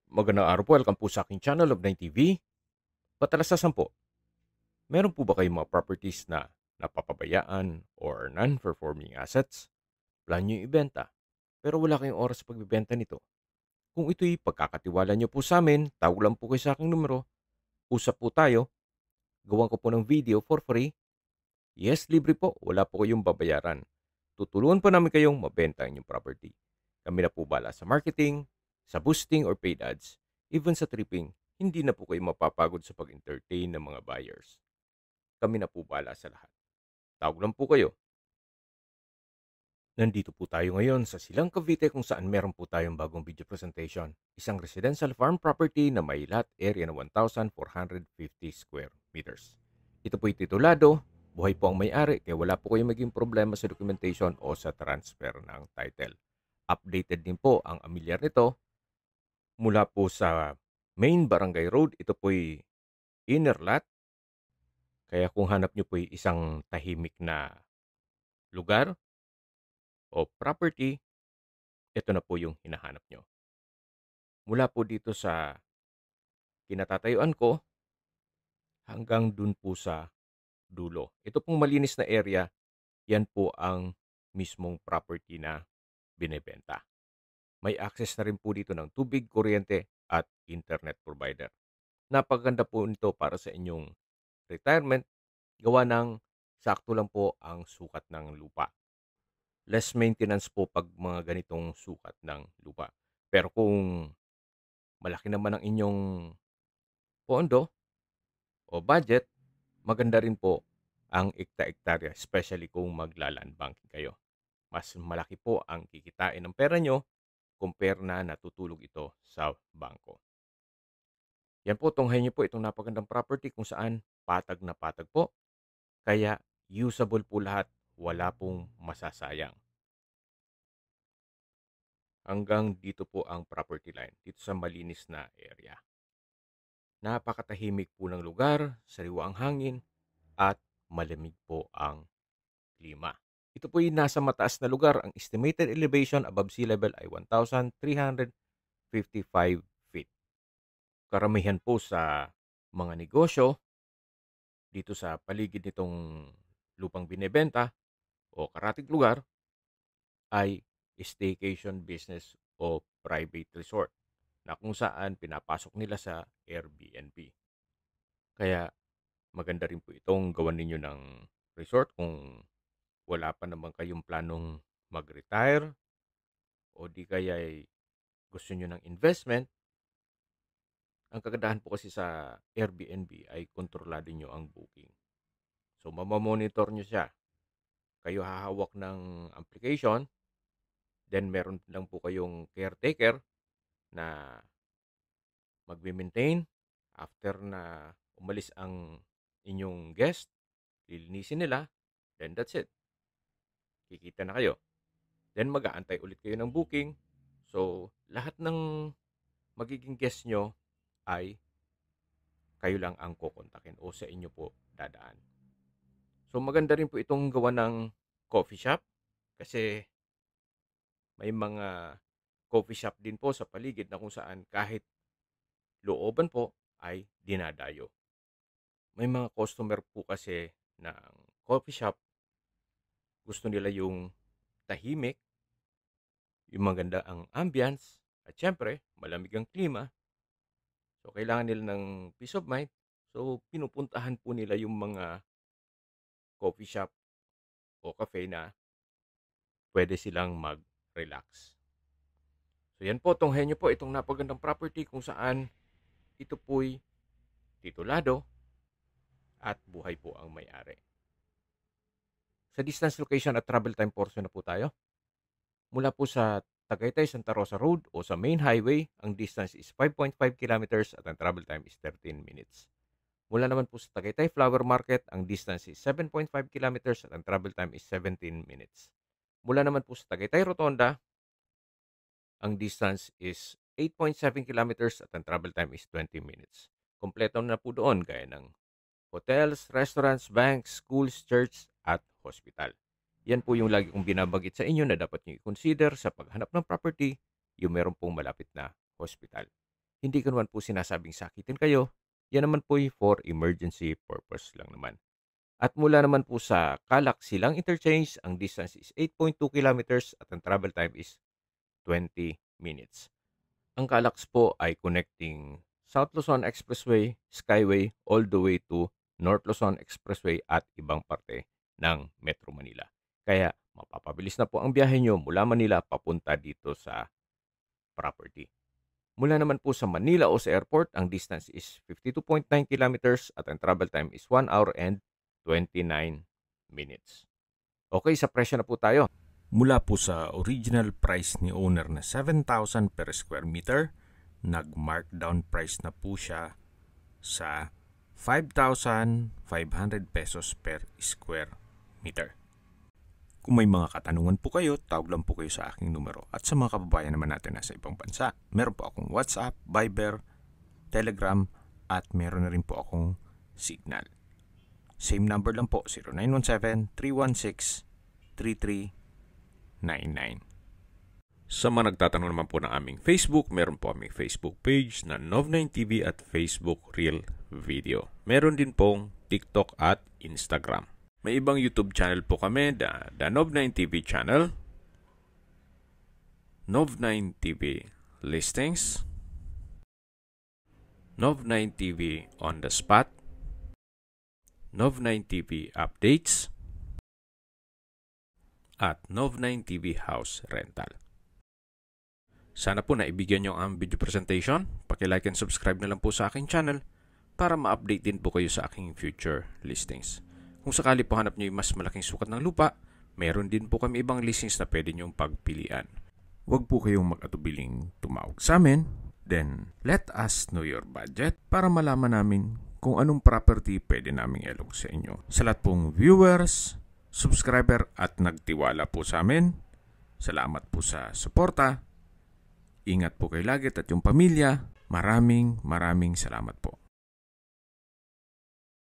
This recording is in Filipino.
Magandang araw po, welcome po sa aking channel of 9TV. Patalasasan po, meron po ba kayong mga properties na napapabayaan or non-performing assets? Plan nyo yung ibenta, pero wala kayong oras sa pagbibenta nito. Kung ito'y pagkakatiwala nyo po sa amin, tawag lang po kayo sa aking numero, usap po tayo, gawan ko po ng video for free. Yes, libre po, wala po kayong babayaran. Tutulungan po namin kayong mabenta ang inyong property. Kami na po bala sa marketing, sa boosting or paid ads, even sa tripping, hindi na po kayo mapapagod sa pag-entertain ng mga buyers. Kami na po bala sa lahat. Tawag lang po kayo. Nandito po tayo ngayon sa Silang Cavite kung saan meron po tayong bagong video presentation. Isang residential farm property na may lot area na 1,450 square meters. Ito po'y titulado, buhay po ang may-ari kaya wala po kayong maging problema sa documentation o sa transfer ng title. Updated din po ang amilyar nito mula po sa main barangay road. Ito po'y inner lot. Kaya kung hanap nyo po'y isang tahimik na lugar o property, ito na po yung hinahanap nyo. Mula po dito sa kinatatayuan ko hanggang dun po sa dulo. Ito pong malinis na area, yan po ang mismong property na binebenta. May access na rin po dito ng tubig, kuryente at internet provider. Napaganda po nito para sa inyong retirement, gawa ng sakto lang po ang sukat ng lupa. Less maintenance po pag mga ganitong sukat ng lupa. Pero kung malaki naman ang inyong pondo o budget, maganda rin po ang ekta-ektarya, especially kung magla-land banking kayo. Mas malaki po ang kikitain ng pera nyo compare na natutulog ito sa bangko. Yan po, tunghayin nyo po itong napagandang property kung saan patag na patag po. Kaya usable po lahat, wala pong masasayang. Hanggang dito po ang property line, dito sa malinis na area. Napakatahimik po ng lugar, sariwa ang hangin, at malamig po ang klima. Ito po yung nasa mataas na lugar. Ang estimated elevation above sea level ay 1,355 feet. Karamihan po sa mga negosyo dito sa paligid nitong lupang binebenta o karatig lugar ay staycation business o private resort na kung saan pinapasok nila sa Airbnb. Kaya maganda rin po itong gawan ninyo ng resort kung wala pa naman kayong planong mag-retire o di kaya gusto nyo ng investment. Ang kagandahan po kasi sa Airbnb ay kontrolado nyo ang booking. So, mamamonitor nyo siya. Kayo hahawak ng application, then meron lang po kayong caretaker na magme-maintain. After na umalis ang inyong guest, lilinisin nila, then that's it. Kikita na kayo. Then mag-aantay ulit kayo ng booking. So, lahat ng magiging guest nyo ay kayo lang ang kukontakin o sa inyo po dadaan. So, maganda rin po itong gawa ng coffee shop kasi may mga coffee shop din po sa paligid na kung saan kahit looban po ay dinadayo. May mga customer po kasi ng coffee shop, gusto nila yung tahimik, yung maganda ang ambience, at syempre, malamig ang klima. So, kailangan nila ng peace of mind. So, pinupuntahan po nila yung mga coffee shop o cafe na pwede silang mag-relax. So, yan po, tunghayan nyo po itong napagandang property kung saan ito po'y titulado at buhay po ang may-ari. Sa distance, location at travel time portion na po tayo. Mula po sa Tagaytay Santa Rosa Road o sa main highway, ang distance is 5.5 kilometers at ang travel time is 13 minutes. Mula naman po sa Tagaytay Flower Market, ang distance is 7.5 kilometers at ang travel time is 17 minutes. Mula naman po sa Tagaytay Rotonda, ang distance is 8.7 kilometers at ang travel time is 20 minutes. Kompleto na po doon gaya ng hotels, restaurants, banks, schools, church at hospital. Yan po yung lagi kong binabagit sa inyo na dapat nyo i-consider sa paghanap ng property, yung meron pong malapit na hospital. Hindi ko naman po sinasabing sakitin kayo. Yan naman po for emergency purpose lang naman. At mula naman po sa Calac Silang Interchange, ang distance is 8.2 kilometers at ang travel time is 20 minutes. Ang Calax po ay connecting South Luzon Expressway, Skyway, all the way to North Luzon Expressway at ibang parte ng Metro Manila. Kaya mapapabilis na po ang biyahe nyo mula Manila papunta dito sa property. Mula naman po sa Manila o sa airport, ang distance is 52.9 kilometers at ang travel time is 1 hour and 29 minutes. Okay, sa presyo na po tayo. Mula po sa original price ni owner na 7,000 per square meter, nag-markdown price na po siya sa 5,500 pesos per square meter. Kung may mga katanungan po kayo, tawag lang po kayo sa aking numero. At sa mga kababayan naman natin nasa ibang bansa, meron po akong WhatsApp, Viber, Telegram, at meron na rin po akong Signal. Same number lang po, 0917-316-3399. Sa mga nagtatanong naman po ng aming Facebook, meron po aming Facebook page na Nov9TV at Facebook Real Video. Meron din pong TikTok at Instagram. May ibang YouTube channel po kami, the Nov9TV channel, Nov9TV Listings, Nov9TV On The Spot, Nov9TV Updates, at Nov9TV House Rental. Sana po naibigyan nyo ang video presentation. Paki-like and subscribe na lang po sa aking channel para ma-update din po kayo sa aking future listings. Kung sakali po hanap nyo yung mas malaking sukat ng lupa, meron din po kami ibang listings na pwede nyong pagpilian. Huwag po kayong mag-atubiling tumawag sa amin. Then, let us know your budget para malaman namin kung anong property pwede naming ilog sa inyo. Sa lahat pong viewers, subscriber at nagtiwala po sa amin, salamat po sa suporta. Ingat po kayo lagi at yung pamilya. Maraming salamat po.